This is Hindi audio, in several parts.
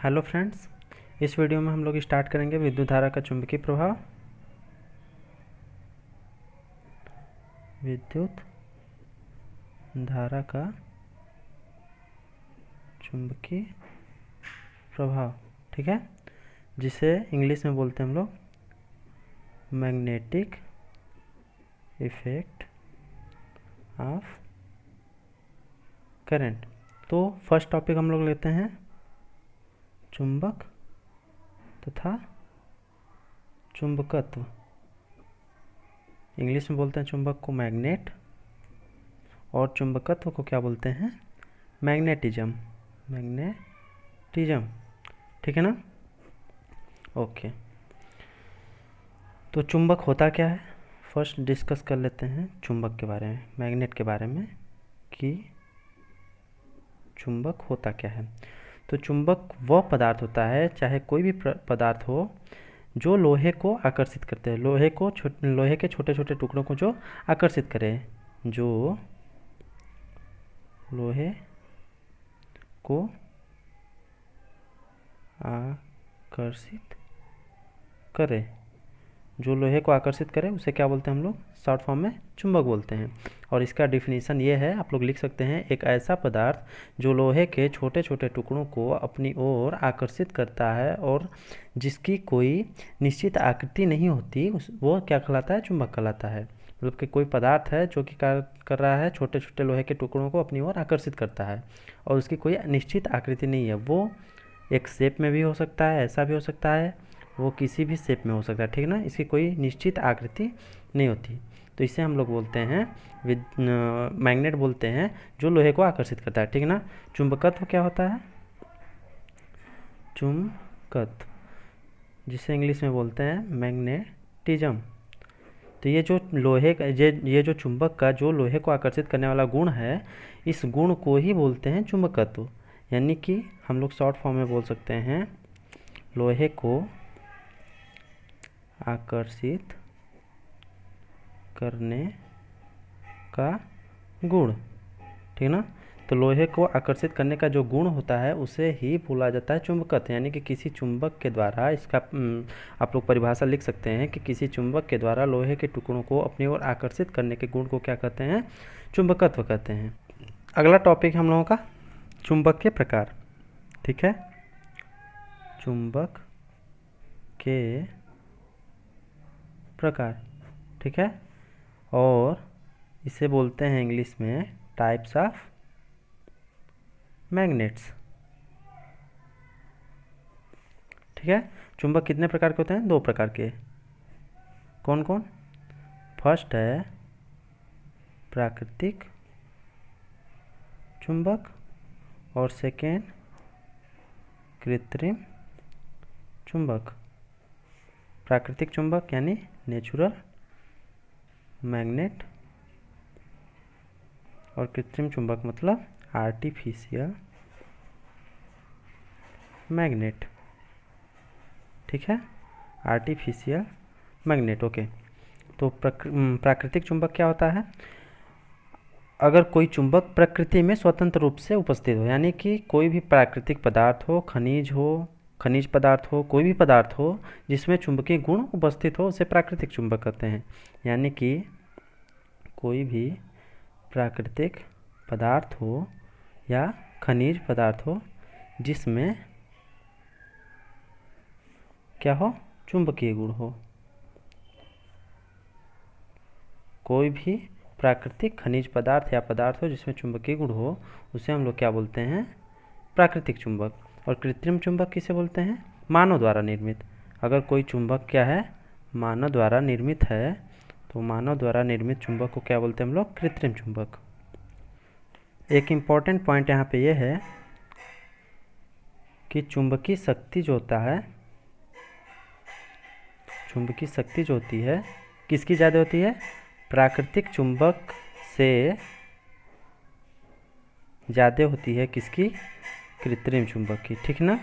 हेलो फ्रेंड्स, इस वीडियो में हम लोग स्टार्ट करेंगे विद्युत धारा का चुंबकीय प्रभाव। विद्युत धारा का चुंबकीय प्रभाव, ठीक है, जिसे इंग्लिश में बोलते हैं हम लोग मैग्नेटिक इफेक्ट ऑफ करंट। तो फर्स्ट टॉपिक हम लोग लेते हैं चुंबक तथा चुंबकत्व। इंग्लिश में बोलते हैं चुंबक को मैग्नेट और चुंबकत्व को क्या बोलते हैं, मैग्नेटिज्म। ठीक है ना। ओके, तो चुंबक होता क्या है, फर्स्ट डिस्कस कर लेते हैं चुंबक के बारे में, मैग्नेट के बारे में कि चुंबक होता क्या है। तो चुंबक वह पदार्थ होता है, चाहे कोई भी पदार्थ हो, जो लोहे को आकर्षित करते हैं, लोहे के छोटे छोटे टुकड़ों को जो आकर्षित करे, जो लोहे को आकर्षित करे, उसे क्या बोलते हैं हम लोग, शॉर्ट फॉर्म में चुंबक बोलते हैं। और इसका डिफिनीशन ये है, आप लोग लिख सकते हैं, एक ऐसा पदार्थ जो लोहे के छोटे छोटे टुकड़ों को अपनी ओर आकर्षित करता है और जिसकी कोई निश्चित आकृति नहीं होती, वो क्या कहलाता है, चुंबक कहलाता है। मतलब कि कोई पदार्थ है जो कि कार्य कर रहा है, छोटे छोटे लोहे के टुकड़ों को अपनी ओर आकर्षित करता है और उसकी कोई निश्चित आकृति नहीं है। वो एक शेप में भी हो सकता है, ऐसा भी हो सकता है, वो किसी भी शेप में हो सकता है, ठीक है ना। इसकी कोई निश्चित आकृति नहीं होती, तो इसे हम लोग बोलते हैं मैग्नेट बोलते हैं, जो लोहे को आकर्षित करता है, ठीक है ना। चुंबकत्व क्या होता है, चुंबकत्व जिसे इंग्लिश में बोलते हैं मैग्नेटिज्म। तो ये जो लोहे का ये जो चुंबक का जो लोहे को आकर्षित करने वाला गुण है, इस गुण को ही बोलते हैं चुंबकत्व। यानी कि हम लोग शॉर्ट फॉर्म में बोल सकते हैं लोहे को आकर्षित करने का गुण, ठीक है ना। तो लोहे को आकर्षित करने का जो गुण होता है उसे ही बोला जाता है चुंबकत्व। यानी कि किसी चुंबक के द्वारा, इसका आप लोग परिभाषा लिख सकते हैं कि किसी चुंबक के द्वारा लोहे के टुकड़ों को अपनी ओर आकर्षित करने के गुण को क्या कहते हैं, चुंबकत्व कहते हैं। अगला टॉपिक हम लोगों का चुंबक के प्रकार, ठीक है, चुंबक के प्रकार, ठीक है, और इसे बोलते हैं इंग्लिश में टाइप्स ऑफ मैग्नेट्स, ठीक है। चुंबक कितने प्रकार के होते हैं, दो प्रकार के। कौन कौन, फर्स्ट है प्राकृतिक चुंबक और सेकेंड कृत्रिम चुंबक। प्राकृतिक चुंबक यानी नेचुरल मैग्नेट और कृत्रिम चुंबक मतलब आर्टिफिशियल मैग्नेट, ठीक है, आर्टिफिशियल मैग्नेट। ओके, तो प्राकृतिक चुंबक क्या होता है, अगर कोई चुंबक प्रकृति में स्वतंत्र रूप से उपस्थित हो, यानी कि कोई भी प्राकृतिक पदार्थ हो, खनिज पदार्थ हो, कोई भी पदार्थ हो जिसमें चुंबकीय गुण उपस्थित हो, उसे प्राकृतिक चुंबक कहते हैं। यानी कि कोई भी प्राकृतिक पदार्थ हो या खनिज पदार्थ हो जिसमें क्या हो, चुंबकीय गुण हो। कोई भी प्राकृतिक खनिज पदार्थ या पदार्थ हो जिसमें चुंबकीय गुण हो, उसे हम लोग क्या बोलते हैं, प्राकृतिक चुंबक। और कृत्रिम चुंबक किसे बोलते हैं, मानव द्वारा निर्मित। अगर कोई चुंबक क्या है, मानव द्वारा निर्मित है, तो मानव द्वारा निर्मित चुंबक को क्या बोलते हैं हम लोग, कृत्रिम चुंबक। एक इम्पॉर्टेंट पॉइंट यहाँ पे ये है कि चुंबकीय शक्ति जो होता है, चुंबकीय शक्ति जो होती है किसकी ज़्यादा होती है, प्राकृतिक चुंबक से ज़्यादा होती है किसकी, कृत्रिम चुंबक की, ठीक ना।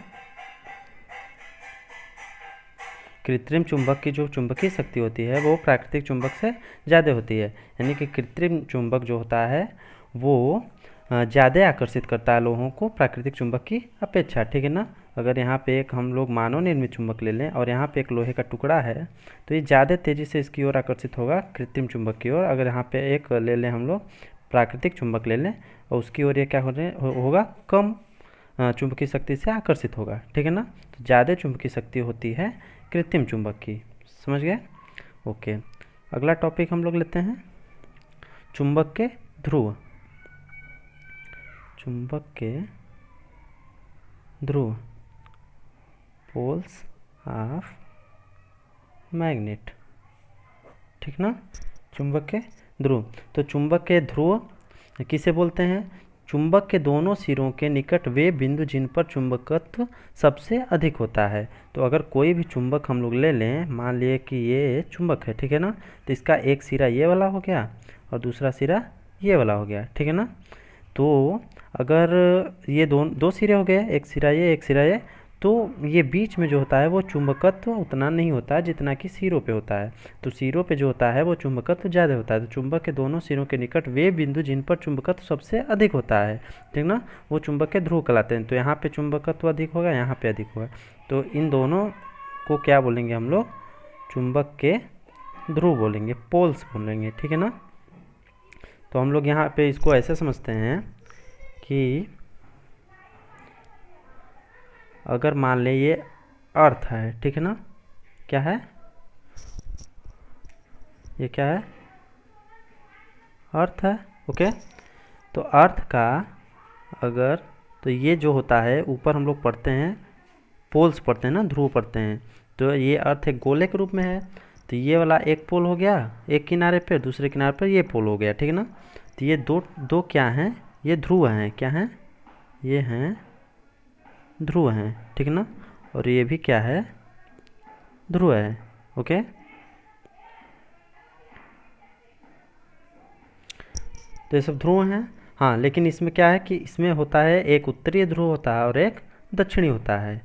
कृत्रिम चुंबक की जो चुंबकीय शक्ति होती है वो प्राकृतिक चुंबक से ज़्यादा होती है। यानी कि कृत्रिम चुंबक जो होता है वो ज़्यादा आकर्षित करता है लोगों को प्राकृतिक चुंबक की अपेक्षा, ठीक है ना। अगर यहाँ पे एक हम लोग मानव निर्मित चुंबक ले लें और यहाँ पे एक लोहे का टुकड़ा है, तो ये ज़्यादा तेज़ी से इसकी ओर आकर्षित होगा कृत्रिम चुंबक की ओर। अगर यहाँ पे एक ले लें हम लोग प्राकृतिक चुंबक ले लें और उसकी ओर ये क्या होगा, कम चुंबकीय शक्ति से आकर्षित होगा, ठीक है ना। तो ज़्यादा चुंबकीय शक्ति होती है कृत्रिम चुंबक की, समझ गए। ओके, अगला टॉपिक हम लोग लेते हैं चुंबक के ध्रुव। चुंबक के ध्रुव, पोल्स ऑफ मैग्नेट, ठीक ना। चुंबक के ध्रुव, तो चुंबक के ध्रुव किसे बोलते हैं, चुंबक के दोनों सिरों के निकट वे बिंदु जिन पर चुंबकत्व सबसे अधिक होता है। तो अगर कोई भी चुंबक हम लोग ले लें, मान लिए कि ये चुंबक है, ठीक है ना, तो इसका एक सिरा ये वाला हो गया और दूसरा सिरा ये वाला हो गया, ठीक है ना। तो अगर ये दो सिरे हो गए, एक सिरा ये एक सिरा ये, तो ये बीच में जो होता है वो चुंबकत्व उतना नहीं होता है जितना कि सिरों पे होता है। तो सिरों पे जो होता है वो चुंबकत्व ज़्यादा होता है। तो चुंबक के दोनों सिरों के निकट वे बिंदु जिन पर चुंबकत्व सबसे अधिक होता है, ठीक ना, वो चुंबक के ध्रुव कहलाते हैं। तो यहाँ पे चुंबकत्व अधिक होगा, यहाँ पे अधिक होगा, तो इन दोनों को क्या बोलेंगे हम लोग, चुंबक के ध्रुव बोलेंगे, पोल्स बोलेंगे, ठीक है ना। तो हम लोग यहाँ पे इसको ऐसे समझते हैं कि अगर मान लें ये अर्थ है, ठीक है ना, क्या है, ये क्या है, अर्थ है, ओके। तो अर्थ का अगर, तो ये जो होता है ऊपर हम लोग पढ़ते हैं पोल्स पढ़ते हैं ना, ध्रुव पढ़ते हैं, तो ये अर्थ एक गोले के रूप में है। तो ये वाला एक पोल हो गया एक किनारे पे, दूसरे किनारे पर ये पोल हो गया, ठीक है ना। तो ये दो दो क्या हैं, ये ध्रुव हैं, क्या हैं, ये हैं ध्रुव हैं, ठीक है ना। और ये भी क्या है, ध्रुव है, ओके। तो ये सब ध्रुव हैं, हाँ। लेकिन इसमें क्या है कि इसमें होता है एक उत्तरीय ध्रुव होता है और एक दक्षिणी होता है।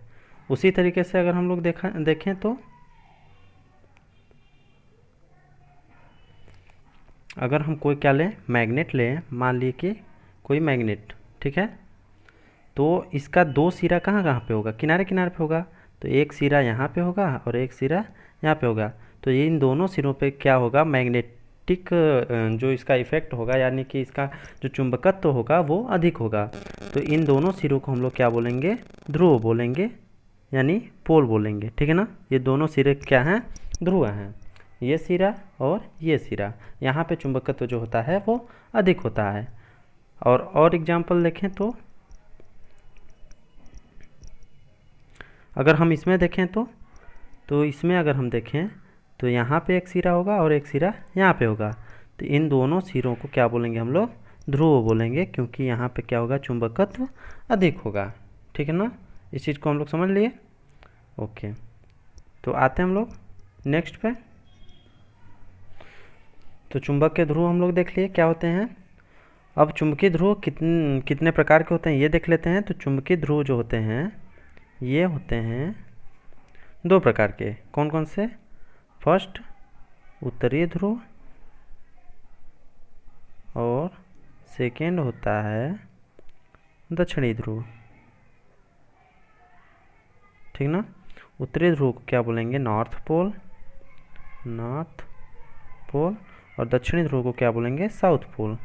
उसी तरीके से अगर हम लोग देखें तो अगर हम कोई क्या लें, मैग्नेट लें, मान लिए कि कोई मैग्नेट, ठीक है, तो इसका दो सिरा कहाँ कहाँ पे होगा, किनारे किनारे पे होगा। तो एक सिरा यहाँ पे होगा और एक सिरा यहाँ पे होगा। तो ये इन दोनों सिरों पे क्या होगा, मैग्नेटिक जो इसका इफेक्ट होगा, यानी कि इसका जो चुंबकत्व होगा वो अधिक होगा। तो इन दोनों सिरों को हम लोग क्या बोलेंगे, ध्रुव बोलेंगे, यानी पोल बोलेंगे, ठीक है ना। ये दोनों सिरे क्या हैं, ध्रुव हैं, ये सिरा और ये सिरा। यहाँ पे चुंबकत्व जो होता है वो अधिक होता है। और एग्जाम्पल देखें तो अगर हम इसमें देखें तो इसमें अगर हम देखें तो यहाँ पे एक सिरा होगा और एक सिरा यहाँ पे होगा। तो इन दोनों सिरों को क्या बोलेंगे हम लोग, ध्रुव बोलेंगे, क्योंकि यहाँ पे क्या होगा, चुंबकत्व अधिक होगा, ठीक है ना। इस चीज़ को हम लोग समझ लिए, ओके। तो आते हैं हम लोग नेक्स्ट पे। तो चुंबक के ध्रुव हम लोग देख लिए क्या होते हैं। अब चुंबकीय ध्रुव कितने प्रकार के होते हैं ये देख लेते हैं। तो चुंबकीय ध्रुव जो होते हैं ये होते हैं दो प्रकार के, कौन कौन से, फर्स्ट उत्तरीय ध्रुव और सेकेंड होता है दक्षिणी ध्रुव, ठीक ना। उत्तरी ध्रुव को क्या बोलेंगे, नॉर्थ पोल, और दक्षिणी ध्रुव को क्या बोलेंगे, साउथ पोल,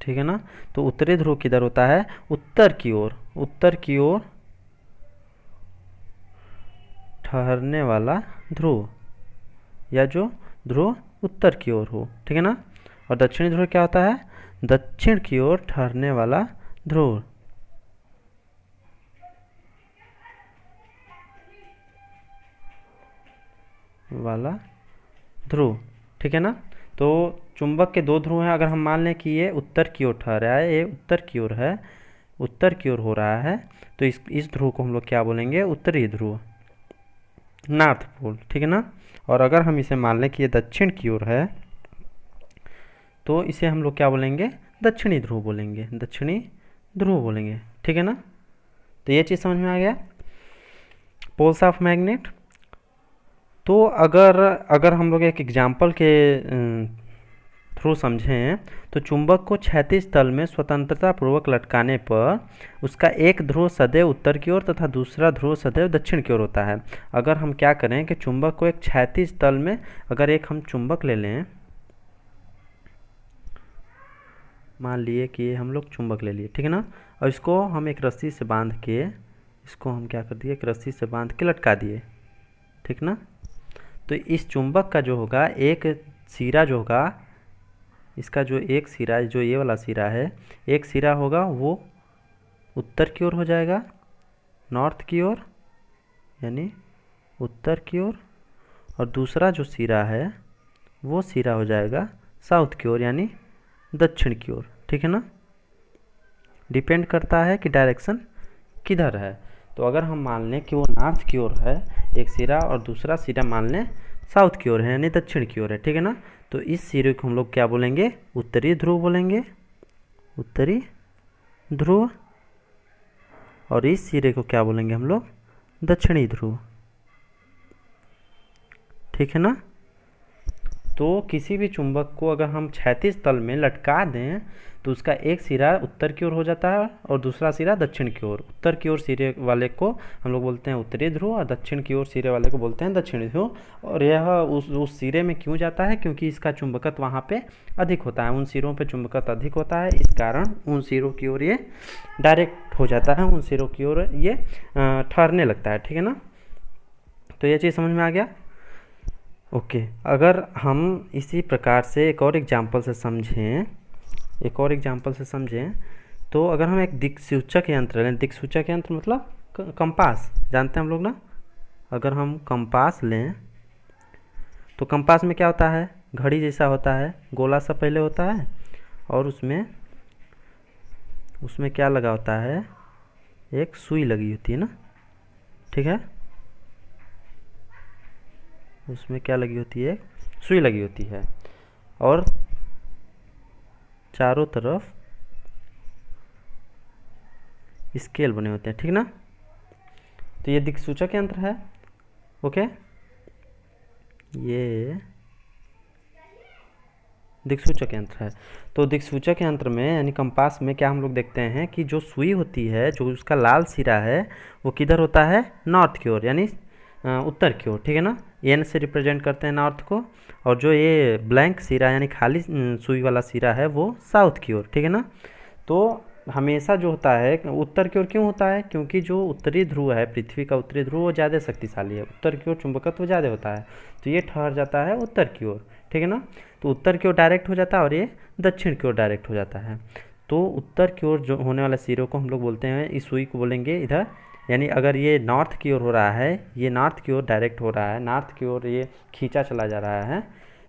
ठीक है ना। तो उत्तरी ध्रुव किधर होता है, उत्तर की ओर ठहरने वाला ध्रुव, या जो ध्रुव उत्तर की ओर हो, ठीक है ना। और दक्षिणी ध्रुव क्या होता है, दक्षिण की ओर ठहरने वाला ध्रुव, ठीक है ना। तो चुंबक के दो ध्रुव हैं। अगर हम मान लें कि ये उत्तर की ओर ठहरा है, ये उत्तर की ओर है, उत्तर की ओर हो रहा है, तो इस ध्रुव को हम लोग क्या बोलेंगे, उत्तरी ध्रुव, नॉर्थ पोल, ठीक है ना। और अगर हम इसे मान लें कि ये दक्षिण की ओर है, तो इसे हम लोग क्या बोलेंगे, दक्षिणी ध्रुव बोलेंगे, ठीक है ना। तो ये चीज़ समझ में आ गया, पोल्स ऑफ मैग्नेट। तो अगर हम लोग एक एग्जाम्पल के थ्रू समझें तो चुंबक को क्षैतिज तल में स्वतंत्रता पूर्वक लटकाने पर उसका एक ध्रुव सदैव उत्तर की ओर तथा दूसरा ध्रुव सदैव दक्षिण की ओर होता है। अगर हम क्या करें कि चुंबक को एक क्षैतिज तल में, अगर एक हम चुंबक ले लें, मान लिए कि ये हम लोग चुंबक ले लिए, ठीक है ना, और इसको हम एक रस्सी से बांध के, इसको हम क्या कर दिए, एक रस्सी से बांध के लटका दिए, ठीक ना। तो इस चुंबक का जो होगा एक सिरा जो होगा, इसका जो एक सिरा, जो ये वाला सिरा है, एक सिरा होगा वो उत्तर की ओर हो जाएगा, नॉर्थ की ओर यानी उत्तर की ओर, और दूसरा जो सिरा है वो सिरा हो जाएगा साउथ की ओर यानी दक्षिण की ओर, ठीक है ना। डिपेंड करता है कि डायरेक्शन किधर है। तो अगर हम मान लें कि वो नॉर्थ की ओर है एक सिरा, और दूसरा सिरा मान लें साउथ की ओर है यानी दक्षिण की ओर है, ठीक है ना। तो इस सिरे को हम लोग क्या बोलेंगे, उत्तरी ध्रुव बोलेंगे, उत्तरी ध्रुव, और इस सिरे को क्या बोलेंगे हम लोग, दक्षिणी ध्रुव, ठीक है ना। तो किसी भी चुंबक को अगर हम क्षैतिज तल में लटका दें तो उसका एक सिरा उत्तर की ओर हो जाता है और दूसरा सिरा दक्षिण की ओर। उत्तर की ओर सिरे वाले को हम लोग बोलते हैं उत्तरी ध्रुव और दक्षिण की ओर सिरे वाले को बोलते हैं दक्षिणी ध्रुव। और यह उस सिरे में क्यों जाता है, क्योंकि इसका चुंबकत्व वहाँ पे अधिक होता है, उन सिरों पे चुंबकत्व अधिक होता है, इस कारण उन सिरों की ओर ये डायरेक्ट हो जाता है, उन सिरों की ओर ये ठहरने लगता है, ठीक है ना। तो ये चीज़ समझ में आ गया। ओके अगर हम इसी प्रकार से एक और एग्जाम्पल से समझें, तो अगर हम एक दिक्सूचक यंत्र लें, दिक्सूचक यंत्र मतलब कंपास, जानते हैं हम लोग ना। अगर हम कंपास लें तो कंपास में क्या होता है, घड़ी जैसा होता है, गोला सा पहले होता है, और उसमें क्या लगा होता है, एक सुई लगी होती है ना, ठीक है। उसमें क्या लगी होती है, सुई लगी होती है, और चारों तरफ स्केल बने होते हैं, ठीक ना। तो ये दिक्सूचक यंत्र है, ओके। ये दिक्सूचक यंत्र है। तो दिक्सूचक यंत्र में यानी कंपास में क्या हम लोग देखते हैं कि जो सुई होती है, जो उसका लाल सिरा है, वो किधर होता है, नॉर्थ की ओर यानी उत्तर की ओर, ठीक है ना। एन से रिप्रेजेंट करते हैं नॉर्थ को, और जो ये ब्लैंक सिरा यानी खाली सुई वाला सिरा है वो साउथ की ओर, ठीक है ना। तो हमेशा जो होता है उत्तर की ओर क्यों होता है, क्योंकि जो उत्तरी ध्रुव है, पृथ्वी का उत्तरी ध्रुव वो ज़्यादा शक्तिशाली है, उत्तर की ओर चुंबकत्व ज़्यादा होता है, तो ये ठहर जाता है उत्तर की ओर, ठीक है ना। तो उत्तर की ओर डायरेक्ट हो जाता है और ये दक्षिण की ओर डायरेक्ट हो जाता है। तो उत्तर की ओर जो होने वाले सिरों को हम लोग बोलते हैं, इस सुई को बोलेंगे इधर, यानी अगर ये नॉर्थ की ओर हो रहा है, ये नॉर्थ की ओर डायरेक्ट हो रहा है, नॉर्थ की ओर ये खींचा चला जा रहा है,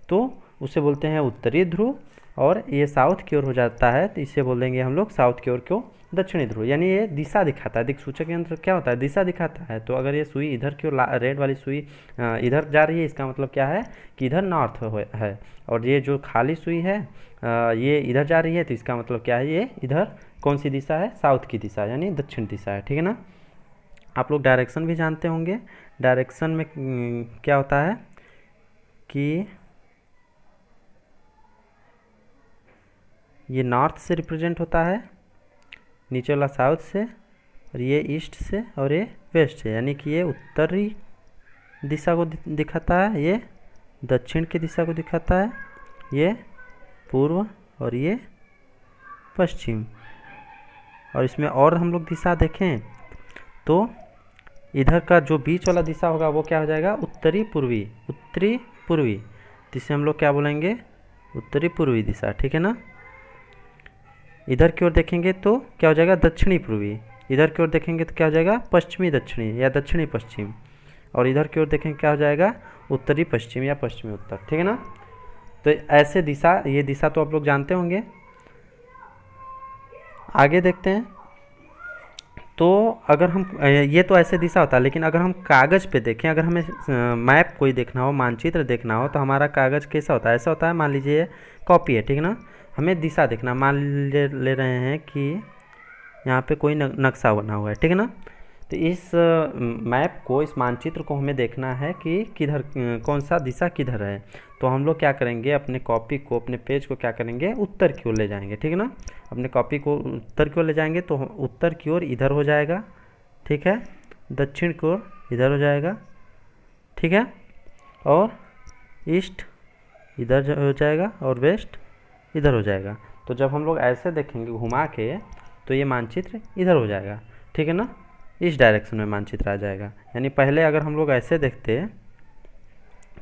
तो उसे बोलते हैं उत्तरी ध्रुव। और ये साउथ की ओर हो जाता है तो इसे बोलेंगे हम लोग साउथ की ओर क्यों, दक्षिणी ध्रुव, यानी ये दिशा दिखाता है। दिक्सूचक यंत्र क्या होता है, दिशा दिखाता है। तो अगर ये सुई इधर की ओर, रेड वाली सुई इधर जा रही है, इसका मतलब क्या है कि इधर नॉर्थ है, और ये जो खाली सुई है ये इधर जा रही है, तो इसका मतलब क्या है, ये इधर कौन सी दिशा है, साउथ की दिशा यानी दक्षिण दिशा है, ठीक है ना। आप लोग डायरेक्शन भी जानते होंगे। डायरेक्शन में क्या होता है कि ये नॉर्थ से रिप्रेजेंट होता है, नीचे वाला साउथ से, और ये ईस्ट से, और ये वेस्ट से, यानी कि ये उत्तरी दिशा को दिखाता है, ये दक्षिण की दिशा को दिखाता है, ये पूर्व और ये पश्चिम। और इसमें और हम लोग दिशा देखें तो इधर का जो बीच वाला दिशा होगा वो क्या हो जाएगा, उत्तरी पूर्वी, उत्तरी पूर्वी, जिसे हम लोग क्या बोलेंगे, उत्तरी पूर्वी दिशा, ठीक है ना। इधर की ओर देखेंगे तो क्या हो जाएगा, दक्षिणी पूर्वी। इधर की ओर देखेंगे तो क्या हो जाएगा, पश्चिमी दक्षिणी या दक्षिणी पश्चिम। और इधर की ओर देखेंगे क्या हो जाएगा, उत्तरी पश्चिम या पश्चिमी उत्तर, ठीक है ना। तो ऐसे दिशा, ये दिशा तो आप लोग जानते होंगे। आगे देखते हैं। तो अगर हम, ये तो ऐसे दिशा होता है, लेकिन अगर हम कागज़ पे देखें, अगर हमें मैप कोई देखना हो, मानचित्र देखना हो, तो हमारा कागज़ कैसा होता है, ऐसा होता है। मान लीजिए कॉपी है, ठीक है ना, हमें दिशा देखना, मान ले रहे हैं कि यहाँ पे कोई नक्शा बना हुआ है, ठीक है ना। तो इस मैप को, इस मानचित्र को हमें देखना है कि किधर कौन सा दिशा किधर है। तो हम लोग क्या करेंगे, अपने कॉपी को, अपने पेज को क्या करेंगे, उत्तर की ओर ले जाएंगे, ठीक है ना। अपने कॉपी को उत्तर की ओर ले जाएंगे तो उत्तर की ओर इधर हो जाएगा, ठीक है। दक्षिण की ओर इधर हो जाएगा, ठीक है। और ईस्ट इधर हो जाएगा और वेस्ट इधर हो जाएगा। तो जब हम लोग ऐसे देखेंगे घुमा के तो ये मानचित्र इधर हो जाएगा, ठीक है ना। इस डायरेक्शन में मानचित्र आ जाएगा। यानी पहले अगर हम लोग ऐसे देखते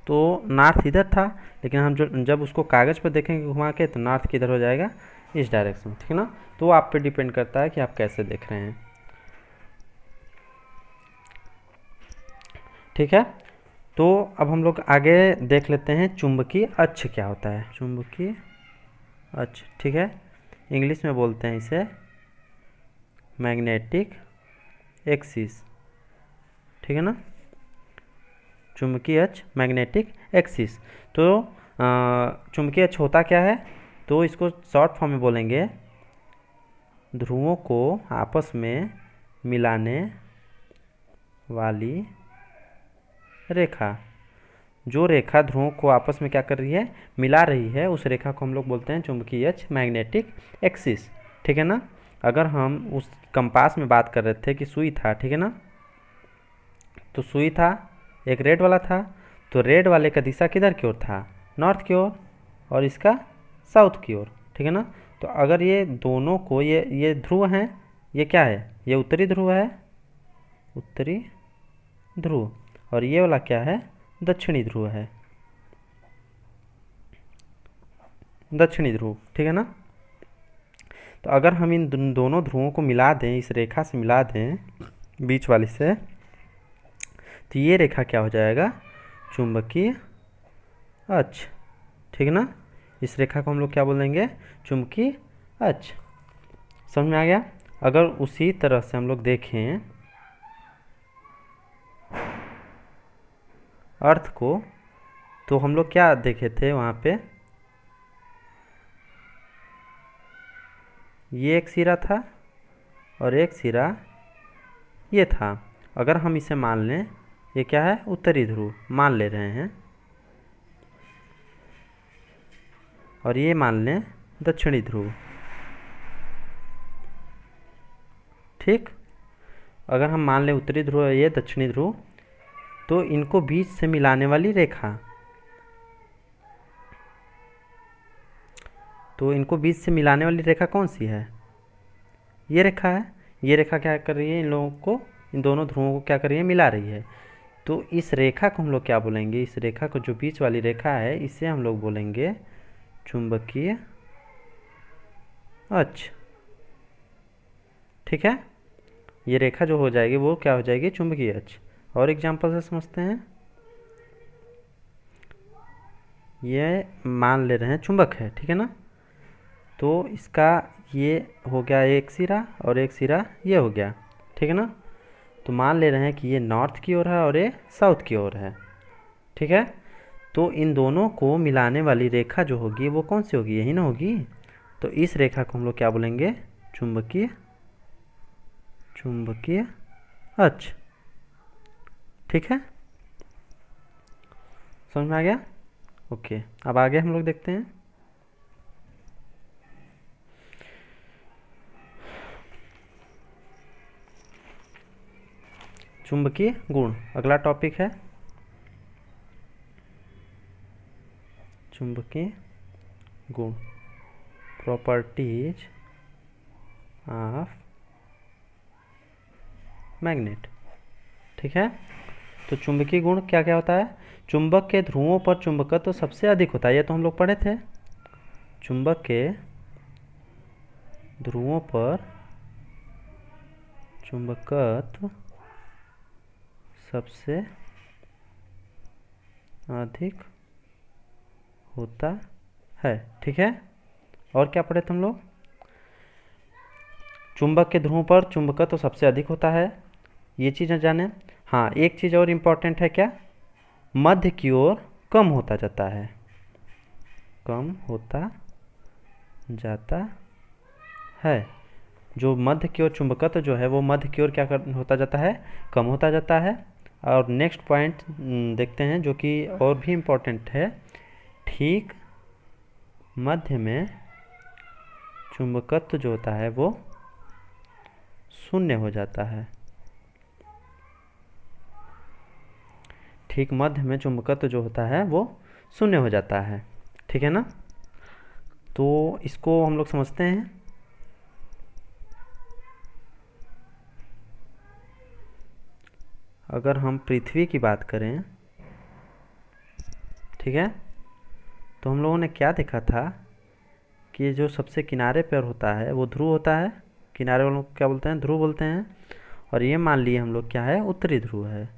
तो नॉर्थ इधर था, लेकिन हम जब उसको कागज़ पर देखेंगे घुमा के तो नॉर्थ किधर हो जाएगा, इस डायरेक्शन में, ठीक है ना। तो वो आप पे डिपेंड करता है कि आप कैसे देख रहे हैं, ठीक है। तो अब हम लोग आगे देख लेते हैं चुंबकीय अक्ष क्या होता है। चुंबकीय अक्ष, ठीक है, इंग्लिश में बोलते हैं इसे मैग्नेटिक एक्सिस, ठीक है ना। चुंबकीय अक्ष, मैग्नेटिक एक्सिस। तो चुंबकीय अक्ष होता क्या है, तो इसको शॉर्ट फॉर्म में बोलेंगे ध्रुवों को आपस में मिलाने वाली रेखा। जो रेखा ध्रुवों को आपस में क्या कर रही है, मिला रही है, उस रेखा को हम लोग बोलते हैं चुंबकीय अक्ष, मैग्नेटिक एक्सिस, ठीक है ना। अगर हम उस कंपास में बात कर रहे थे कि सुई था, ठीक है ना, तो सुई था, एक रेड वाला था, तो रेड वाले का दिशा किधर की ओर था, नॉर्थ की ओर, और इसका साउथ की ओर, ठीक है ना। तो अगर ये दोनों को, ये ध्रुव हैं, ये क्या है, ये उत्तरी ध्रुव है, उत्तरी ध्रुव, और ये वाला क्या है, दक्षिणी ध्रुव है, दक्षिणी ध्रुव, ठीक है ना। तो अगर हम इन दोनों ध्रुवों को मिला दें, इस रेखा से मिला दें बीच वाली से, तो ये रेखा क्या हो जाएगा, चुंबकीय अक्ष, ठीक है ना। इस रेखा को हम लोग क्या बोलेंगे, चुंबकीय अक्ष। समझ में आ गया। अगर उसी तरह से हम लोग देखें अर्थ को, तो हम लोग क्या देखे थे वहाँ पे, ये एक सिरा था और एक सिरा ये था। अगर हम इसे मान लें, ये क्या है, उत्तरी ध्रुव मान ले रहे हैं, और ये मान लें दक्षिणी ध्रुव, ठीक। अगर हम मान लें उत्तरी ध्रुव ये दक्षिणी ध्रुव, तो इनको बीच से मिलाने वाली रेखा, तो इनको बीच से मिलाने वाली रेखा कौन सी है, ये रेखा है। ये रेखा क्या कर रही है, इन लोगों को, इन दोनों ध्रुवों को क्या कर रही है, मिला रही है। तो इस रेखा को हम लोग क्या बोलेंगे, इस रेखा को, जो बीच वाली रेखा है, इसे हम लोग बोलेंगे चुंबकीय अक्ष, ठीक है। ये रेखा जो हो जाएगी वो क्या हो जाएगी, चुंबकीय अक्ष। और एग्जाम्पल से समझते हैं, ये मान ले रहे हैं चुंबक है, ठीक है ना। तो इसका ये हो गया एक सिरा और एक सिरा ये हो गया, ठीक है ना। तो मान ले रहे हैं कि ये नॉर्थ की ओर है और ये साउथ की ओर है, ठीक है। तो इन दोनों को मिलाने वाली रेखा जो होगी वो कौन सी होगी, यही ना होगी। तो इस रेखा को हम लोग क्या बोलेंगे, चुंबकीय चुंबकीय अक्ष, ठीक है। समझ में आ गया। ओके, अब आगे हम लोग देखते हैं चुंबकीय गुण। अगला टॉपिक है चुंबकीय गुण, प्रॉपर्टीज ऑफ मैग्नेट, ठीक है। तो चुंबकीय गुण क्या क्या होता है, चुंबक के ध्रुवों पर चुंबकत्व सबसे अधिक होता है, ये तो हम लोग पढ़े थे। चुंबक के ध्रुवों पर चुंबकत्व सबसे अधिक होता है, ठीक है। और क्या पढ़े थे हम लोग, चुंबक के ध्रुवों पर चुंबकत्व सबसे अधिक होता है, ये चीज़ जाने। हाँ, एक चीज़ और इम्पोर्टेंट है, क्या, मध्य की ओर कम होता जाता है, कम होता जाता है। जो मध्य की ओर चुंबकत्व जो है वो मध्य की ओर क्या होता जाता है, कम होता जाता है। और नेक्स्ट पॉइंट देखते हैं जो कि और भी इम्पोर्टेंट है। ठीक मध्य में चुंबकत्व जो होता है वो शून्य हो जाता है। ठीक मध्य में चुंबकत्व जो होता है वो शून्य हो जाता है, ठीक है ना। तो इसको हम लोग समझते हैं। अगर हम पृथ्वी की बात करें, ठीक है, तो हम लोगों ने क्या देखा था कि जो सबसे किनारे पर होता है वो ध्रुव होता है। किनारे वालों को क्या बोलते हैं, ध्रुव बोलते हैं। और ये मान लिए हम लोग क्या है, उत्तरी ध्रुव है,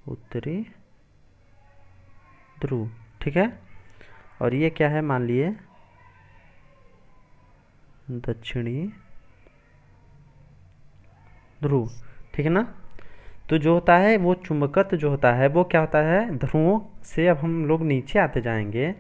उत्तरी ध्रुव, ठीक है। और ये क्या है, मान लिए दक्षिणी ध्रुव, ठीक है ना। तो जो होता है वो चुंबकत्व जो होता है वो क्या होता है, ध्रुवों से अब हम लोग नीचे आते जाएंगे,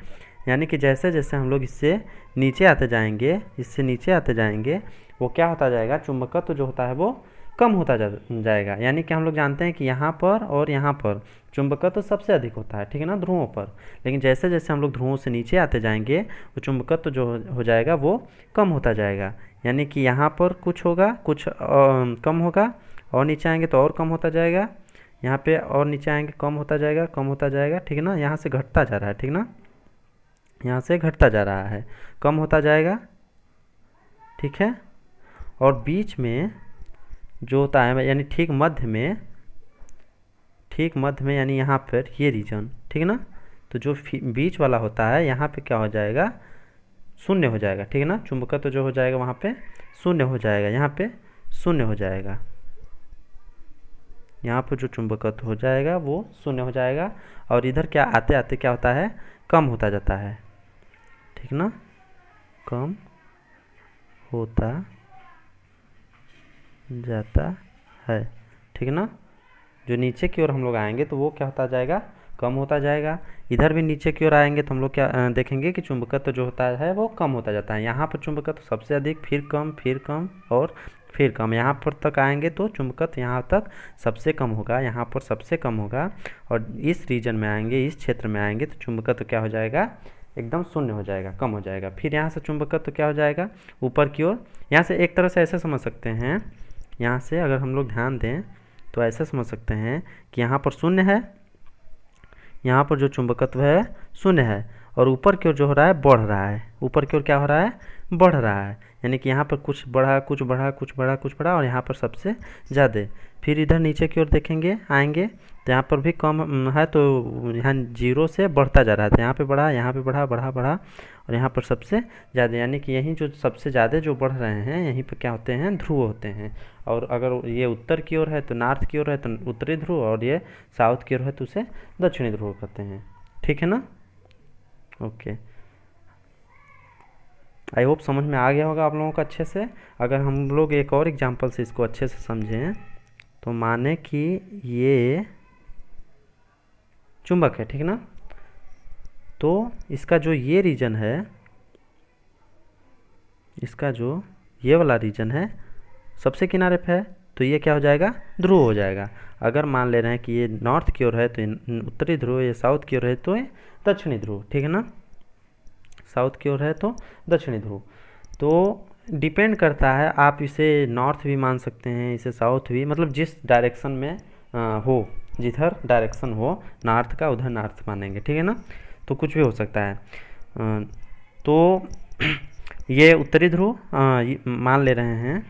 यानी कि जैसे जैसे हम लोग इससे नीचे आते जाएंगे, इससे नीचे आते जाएंगे, वो क्या होता जाएगा, चुंबकत्व जो होता है वो कम होता जाएगा। यानी कि हम लोग जानते हैं कि यहाँ पर और यहाँ पर चुंबकत्व सबसे अधिक होता है, ठीक है ना, ध्रुवों पर। लेकिन जैसे जैसे हम लोग ध्रुवों से नीचे आते जाएंगे वो चुंबकत्व जो हो जाएगा वो कम होता जाएगा। यानी कि यहाँ पर कुछ होगा, कुछ कम होगा, और नीचे आएंगे तो और कम होता जाएगा, यहाँ पे और नीचे आएंगे कम होता जाएगा, कम होता जाएगा, ठीक है ना। यहाँ से घटता जा रहा है, ठीक ना, यहाँ से घटता जा रहा है, कम होता जाएगा, ठीक है। और बीच में जो होता है यानी ठीक मध्य में, ठीक मध्य में यानी यहाँ पर ये रीजन, ठीक है ना। तो जो बीच वाला होता है यहाँ पे क्या हो जाएगा, शून्य हो जाएगा, ठीक है ना। चुंबकत्व जो हो जाएगा वहाँ पे शून्य हो जाएगा, यहाँ पे शून्य हो जाएगा, यहाँ पर जो चुंबकत्व हो जाएगा वो शून्य हो जाएगा। और इधर क्या आते आते क्या होता है, कम होता जाता है, ठीक ना, कम होता जाता है, ठीक ना। जो नीचे की ओर हम लोग आएंगे तो वो क्या होता जाएगा, कम होता जाएगा। इधर भी नीचे की ओर आएंगे तो हम लोग क्या देखेंगे कि चुंबकत्व जो होता है वो कम होता जाता है। यहाँ पर चुंबकत्व सबसे अधिक, फिर कम, फिर कम और फिर कम। यहाँ पर तक आएंगे तो चुंबकत्व यहाँ तक सबसे कम होगा, यहाँ पर सबसे कम होगा। और इस रीजन में आएंगे, इस क्षेत्र में आएंगे तो चुंबकत्व क्या हो जाएगा, एकदम शून्य हो जाएगा, कम हो जाएगा। फिर यहाँ से चुंबकत्व क्या हो जाएगा, ऊपर की ओर। यहाँ से एक तरह से ऐसे समझ सकते हैं, यहाँ से अगर हम लोग ध्यान दें तो ऐसे समझ सकते हैं कि यहाँ पर शून्य है, यहाँ पर जो चुंबकत्व है शून्य है, और ऊपर की ओर जो हो रहा है बढ़ रहा है, ऊपर की ओर क्या हो रहा है, बढ़ रहा है। यानी कि यहाँ पर कुछ बढ़ा, कुछ बढ़ा, कुछ बढ़ा, कुछ बढ़ा, और यहाँ पर सबसे ज़्यादा। फिर इधर नीचे की ओर देखेंगे, आएंगे तो यहाँ पर भी कम है, तो यहाँ जीरो से बढ़ता जा रहा था, यहाँ पे बढ़ा, यहाँ पे बढ़ा, बढ़ा बढ़ा, और यहाँ पर सबसे ज़्यादा। यानी कि यहीं जो सबसे ज़्यादा जो बढ़ रहे हैं यहीं पर क्या होते हैं, ध्रुव होते हैं। और अगर ये उत्तर की ओर है तो नॉर्थ की ओर है तो उत्तरी ध्रुव, और ये साउथ की ओर है तो उसे दक्षिणी ध्रुव कहते हैं, ठीक है ना। ओके, आई होप समझ में आ गया होगा आप लोगों को अच्छे से। अगर हम लोग एक और एग्जांपल से इसको अच्छे से समझें तो माने कि ये चुंबक है, ठीक ना। तो इसका जो ये रीजन है, इसका जो ये वाला रीजन है सबसे किनारे पे है, तो ये क्या हो जाएगा, ध्रुव हो जाएगा। अगर मान ले रहे हैं कि ये नॉर्थ की ओर है तो उत्तरी ध्रुव, ये साउथ की ओर है तो ये दक्षिणी ध्रुव, ठीक है ना। साउथ की ओर है तो दक्षिणी ध्रुव। तो डिपेंड करता है, आप इसे नॉर्थ भी मान सकते हैं, इसे साउथ भी, मतलब जिस डायरेक्शन में हो, जिधर डायरेक्शन हो नॉर्थ का उधर नॉर्थ मानेंगे, ठीक है ना। तो कुछ भी हो सकता है। तो ये उत्तरी ध्रुव मान ले रहे हैं,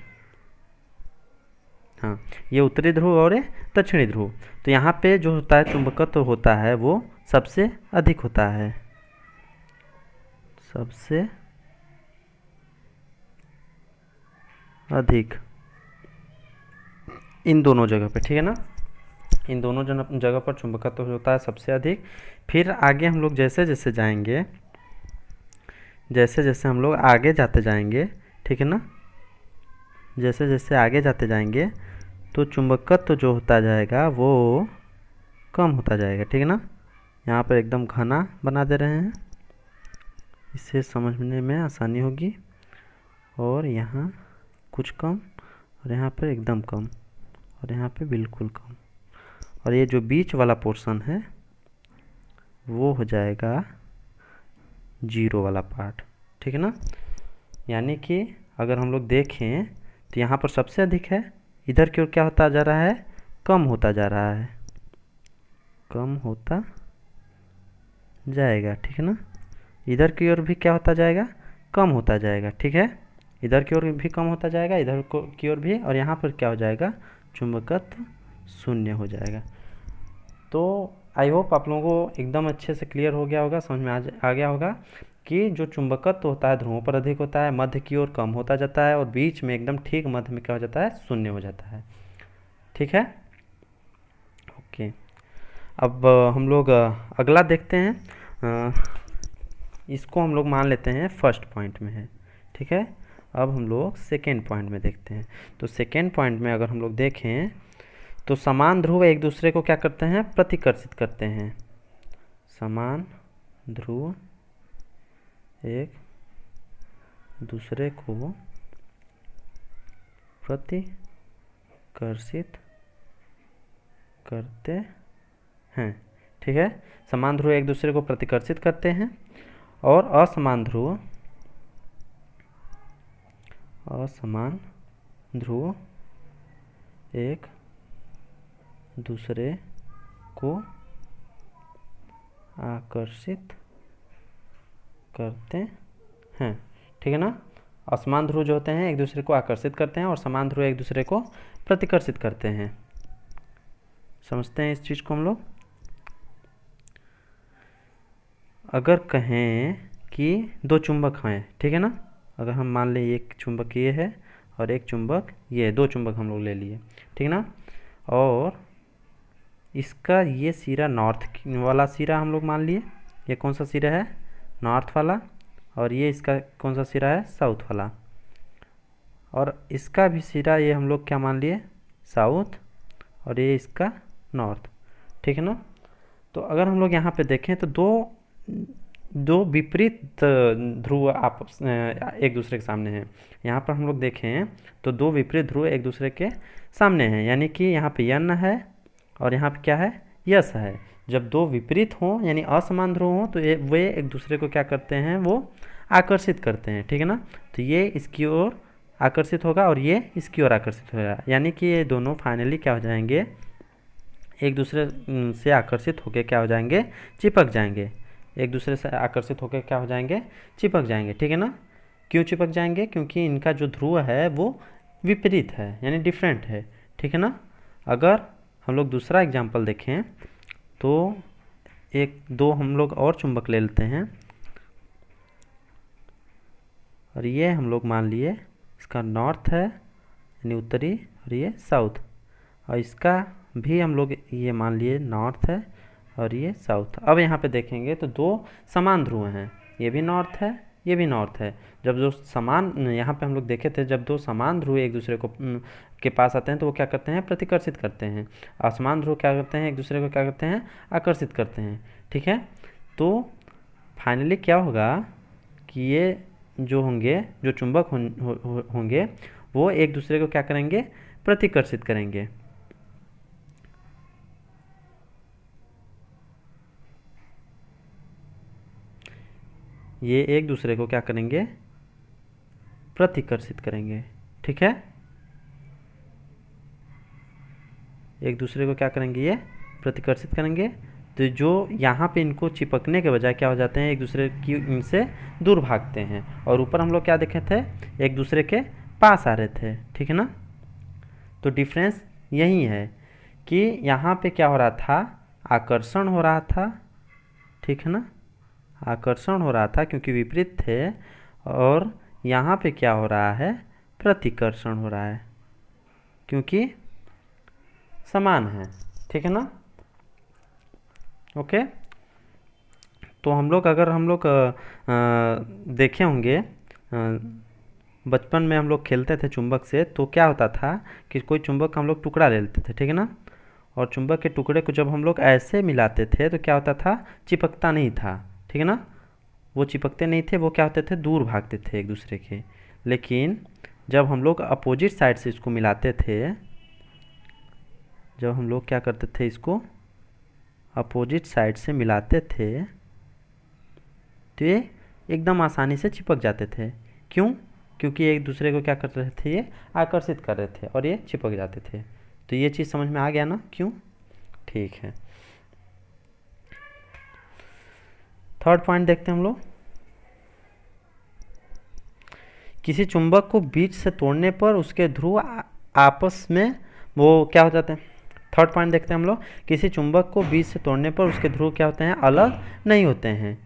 हाँ, ये उत्तरी ध्रुव और ये दक्षिणी ध्रुव। तो यहाँ पे जो होता है चुंबकत्व तो होता है वो सबसे अधिक होता है, सबसे अधिक इन दोनों जगह पे, ठीक है ना। इन दोनों जगह पर चुंबकत्व होता है सबसे अधिक। फिर आगे हम लोग जैसे जैसे जाएंगे, जैसे जैसे हम लोग आगे जाते जाएंगे, ठीक है ना, जैसे जैसे आगे जाते जाएंगे तो चुंबकत्व जो होता जाएगा वो कम होता जाएगा, ठीक है ना। यहाँ पर एकदम घना बना दे रहे हैं, इससे समझने में आसानी होगी। और यहाँ कुछ कम, और यहाँ पर एकदम कम, और यहाँ पे बिल्कुल कम, और ये जो बीच वाला पोर्शन है वो हो जाएगा जीरो वाला पार्ट, ठीक है ना। यानी कि अगर हम लोग देखें तो यहाँ पर सबसे अधिक है, इधर की ओर क्या होता जा रहा है, कम होता जा रहा है, कम होता जाएगा, ठीक है ना। इधर की ओर भी क्या होता जाएगा, कम होता जाएगा, ठीक है। इधर की ओर भी कम होता जाएगा, इधर की ओर भी, और यहाँ पर क्या हो जाएगा, चुंबकत्व शून्य हो जाएगा। तो आई होप आप लोगों को एकदम अच्छे से क्लियर हो गया होगा, समझ में आ गया होगा कि जो चुंबकत्व होता है ध्रुवों पर अधिक होता है, मध्य की ओर कम होता जाता है, और बीच में एकदम ठीक मध्य में क्या हो जाता है, शून्य हो जाता है, ठीक है। ओके, अब हम लोग अगला देखते हैं। इसको हम लोग मान लेते हैं फर्स्ट पॉइंट में है, ठीक है। अब हम लोग सेकेंड पॉइंट में देखते हैं। तो सेकेंड पॉइंट में अगर हम लोग देखें तो समान ध्रुव एक दूसरे को क्या करते हैं, प्रतिकर्षित करते हैं। समान ध्रुव एक दूसरे को प्रतिकर्षित करते हैं, ठीक है। समान ध्रुव एक दूसरे को प्रतिकर्षित करते हैं, और असमान ध्रुव एक दूसरे को आकर्षित करते हैं, ठीक है ना। असमान ध्रुव जो होते हैं एक दूसरे को आकर्षित करते हैं, और समान ध्रुव एक दूसरे को प्रतिकर्षित करते हैं। समझते हैं इस चीज़ को हम लोग। अगर कहें कि दो चुंबक हैं, ठीक है ना, अगर हम मान लें एक चुंबक ये है और एक चुंबक ये है, दो चुंबक हम लोग ले लिए, ठीक है ना। और इसका ये सिरा नॉर्थ वाला सिरा हम लोग मान लिए, ये कौन सा सिरा है, नॉर्थ वाला, और ये इसका कौन सा सिरा है, साउथ वाला, और इसका भी सिरा ये हम लोग क्या मान लिए, साउथ, और ये इसका नॉर्थ, ठीक है ना। तो अगर हम लोग यहाँ पे देखें तो दो विपरीत ध्रुव आपस एक दूसरे के सामने हैं। यहाँ पर हम लोग देखें तो दो विपरीत ध्रुव एक दूसरे के सामने हैं, यानी कि यहाँ पे यन है और यहाँ पे क्या है, यस है। जब दो विपरीत हों यानी असमान ध्रुव हों तो वे एक दूसरे को क्या करते हैं, वो आकर्षित करते हैं, ठीक है ना। तो ये इसकी ओर आकर्षित होगा और ये इसकी ओर आकर्षित होगा, यानी कि ये दोनों फाइनली क्या हो जाएंगे, एक दूसरे से आकर्षित होकर क्या हो जाएंगे, चिपक जाएंगे। एक दूसरे से आकर्षित होकर क्या हो जाएंगे, चिपक जाएंगे, ठीक है ना। क्यों चिपक जाएंगे, क्योंकि इनका जो ध्रुव है वो विपरीत है, यानी डिफरेंट है, ठीक है ना। अगर हम लोग दूसरा एग्जाम्पल देखें तो दो हम लोग और चुंबक ले लेते हैं, और ये हम लोग मान लिए इसका नॉर्थ है यानी उत्तरी, और ये साउथ, और इसका भी हम लोग ये मान लिए नॉर्थ है और ये साउथ। अब यहाँ पे देखेंगे तो दो समान ध्रुव हैं, ये भी नॉर्थ है ये भी नॉर्थ है। जब जो समान, यहाँ पे हम लोग देखे थे, जब दो समान ध्रुव एक दूसरे को के पास आते हैं तो वो क्या करते हैं, प्रतिकर्षित करते हैं। असमान ध्रुव क्या करते हैं, एक दूसरे को क्या करते हैं, आकर्षित करते हैं, ठीक है। तो फाइनली क्या होगा कि ये जो होंगे, जो चुंबक होंगे वो एक दूसरे को क्या करेंगे, प्रतिकर्षित करेंगे। ये एक दूसरे को क्या करेंगे, प्रतिकर्षित करेंगे, ठीक है। एक दूसरे को क्या करेंगे, ये प्रतिकर्षित करेंगे। तो जो यहाँ पे इनको चिपकने के बजाय क्या हो जाते हैं, एक दूसरे की इनसे दूर भागते हैं, और ऊपर हम लोग क्या देखे थे, एक दूसरे के पास आ रहे थे, ठीक है ना। तो डिफरेंस यही है कि यहाँ पे क्या हो रहा था, आकर्षण हो रहा था, ठीक है ना, आकर्षण हो रहा था क्योंकि विपरीत थे, और यहाँ पे क्या हो रहा है, प्रतिकर्षण हो रहा है क्योंकि समान है, ठीक है ना। ओके, तो हम लोग अगर हम लोग देखे होंगे, बचपन में हम लोग खेलते थे चुंबक से, तो क्या होता था कि कोई चुंबक हम लोग टुकड़ा ले लेते थे, ठीक है ना, और चुंबक के टुकड़े को जब हम लोग ऐसे मिलाते थे तो क्या होता था, चिपकता नहीं था, ठीक है ना। वो चिपकते नहीं थे, वो क्या होते थे, दूर भागते थे एक दूसरे के। लेकिन जब हम लोग अपोजिट साइड से इसको मिलाते थे, जब हम लोग क्या करते थे, इसको अपोजिट साइड से मिलाते थे, तो ये एकदम आसानी से चिपक जाते थे। क्यों? क्योंकि एक दूसरे को क्या कर रहे थे, ये आकर्षित कर रहे थे और ये चिपक जाते थे। तो ये चीज़ समझ में आ गया ना क्यों? ठीक है, थर्ड पॉइंट देखते हैं हम लोग। किसी चुंबक को बीच से तोड़ने पर उसके ध्रुव आपस में वो क्या हो जाते हैं। थर्ड पॉइंट देखते हैं हम लोग। किसी चुंबक को बीच से तोड़ने पर उसके ध्रुव क्या होते हैं, अलग नहीं होते हैं।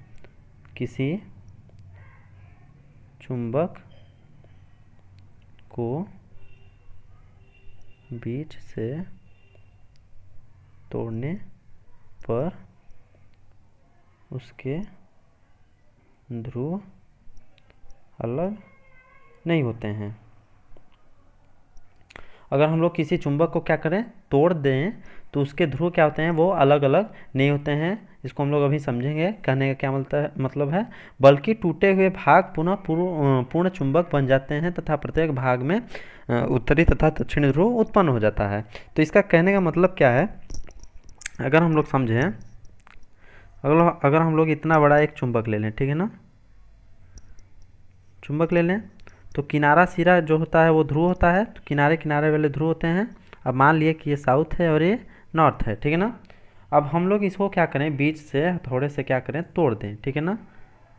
किसी चुंबक को बीच से तोड़ने पर उसके ध्रुव अलग नहीं होते हैं। अगर हम लोग किसी चुंबक को क्या करें, तोड़ दें, तो उसके ध्रुव क्या होते हैं, वो अलग अलग नहीं होते हैं। इसको हम लोग अभी समझेंगे। कहने का क्या मतलब है, बल्कि टूटे हुए भाग पुनः पूर्ण चुंबक बन जाते हैं तथा प्रत्येक भाग में उत्तरी तथा दक्षिणी ध्रुव उत्पन्न हो जाता है। तो इसका कहने का मतलब क्या है, अगर हम लोग समझें, अगर हम लोग इतना बड़ा एक चुंबक ले लें, ठीक है ना, चुंबक ले लें, तो किनारा सिरा जो होता है वो ध्रुव होता है, तो किनारे किनारे वाले ध्रुव होते हैं। अब मान लिए कि ये साउथ है और ये नॉर्थ है, ठीक है ना। अब हम लोग इसको क्या करें, बीच से हथौड़े से क्या करें, तोड़ दें, ठीक है ना।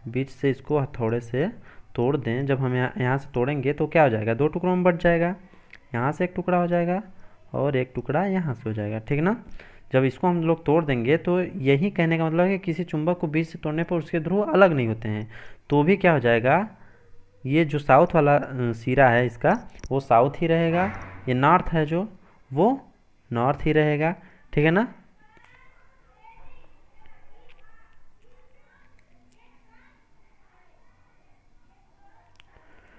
बीच से इसको हथौड़े से तोड़ दें। जब हम यहाँ से तोड़ेंगे तो क्या हो जाएगा, दो टुकड़ों में बट जाएगा। यहाँ से एक टुकड़ा हो जाएगा और एक टुकड़ा यहाँ से हो जाएगा, ठीक है ना। जब इसको हम लोग तोड़ देंगे तो यही कहने का मतलब है कि किसी चुंबक को बीच से तोड़ने पर उसके ध्रुव अलग नहीं होते हैं। तो भी क्या हो जाएगा, ये जो साउथ वाला सिरा है इसका, वो साउथ ही रहेगा। ये नॉर्थ है जो, वो नॉर्थ ही रहेगा, ठीक है ना।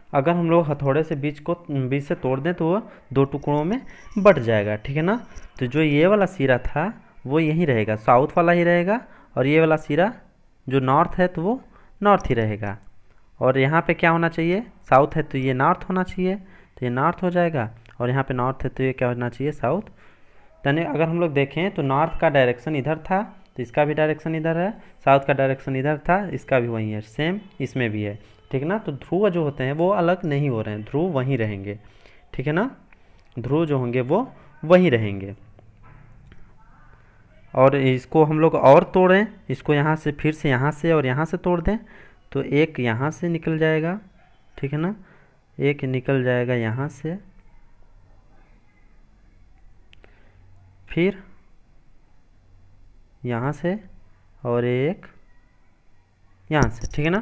अगर हम लोग हथौड़े से बीच से तोड़ दें तो वो दो टुकड़ों में बट जाएगा, ठीक है ना। तो जो ये वाला सिरा था वो यहीं रहेगा, साउथ वाला ही रहेगा। और ये वाला सिरा जो नॉर्थ है तो वो नॉर्थ ही रहेगा। और यहाँ पे क्या होना चाहिए, साउथ है तो ये नॉर्थ होना चाहिए, तो ये नॉर्थ हो जाएगा। और यहाँ पे नॉर्थ है तो ये क्या होना चाहिए, साउथ। यानी अगर हम लोग देखें तो नॉर्थ का डायरेक्शन इधर था तो इसका भी डायरेक्शन इधर है, साउथ का डायरेक्शन इधर था, इसका भी वही है, सेम इसमें भी है, ठीक है ना। तो ध्रुव जो होते हैं वो अलग नहीं हो रहे हैं, ध्रुव वहीं रहेंगे, ठीक है ना। ध्रुव जो होंगे वो वहीं रहेंगे। और इसको हम लोग और तोड़ें, इसको यहाँ से फिर से यहाँ से और यहाँ से तोड़ दें, तो एक यहाँ से निकल जाएगा, ठीक है ना, एक निकल जाएगा यहाँ से, फिर यहाँ से और एक यहाँ से, ठीक है ना।